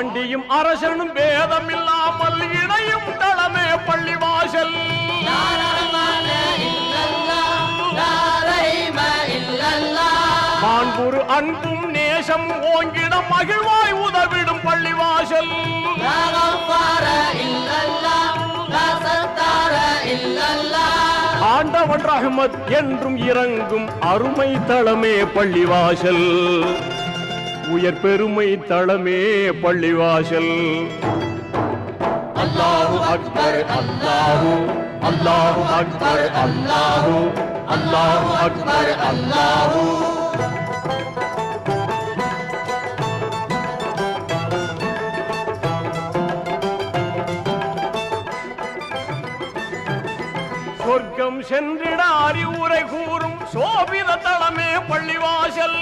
ஆண்டியும் அரசனும் பேதம் இல்லாமல் இணையும் தளமே பள்ளிவாசல். மாண்புறு அன்பும் நேசம் ஓங்கிட மகிழ்வாய் உதவிடும் பள்ளிவாசல். ஆண்டவன் ரஹ்மத் என்றும் இறங்கும் அருமை தளமே பள்ளிவாசல். உயர் பெருமை தளமே பள்ளிவாசல். அல்லாஹு அக்பர் அல்லாஹு அல்லாஹு அக்பர் அல்லாஹு அல்லாஹு அக்பர் அல்லாஹு. சொர்க்கம் சென்றிட அறிவுரை கூறும் சோபித தளமே பள்ளிவாசல்.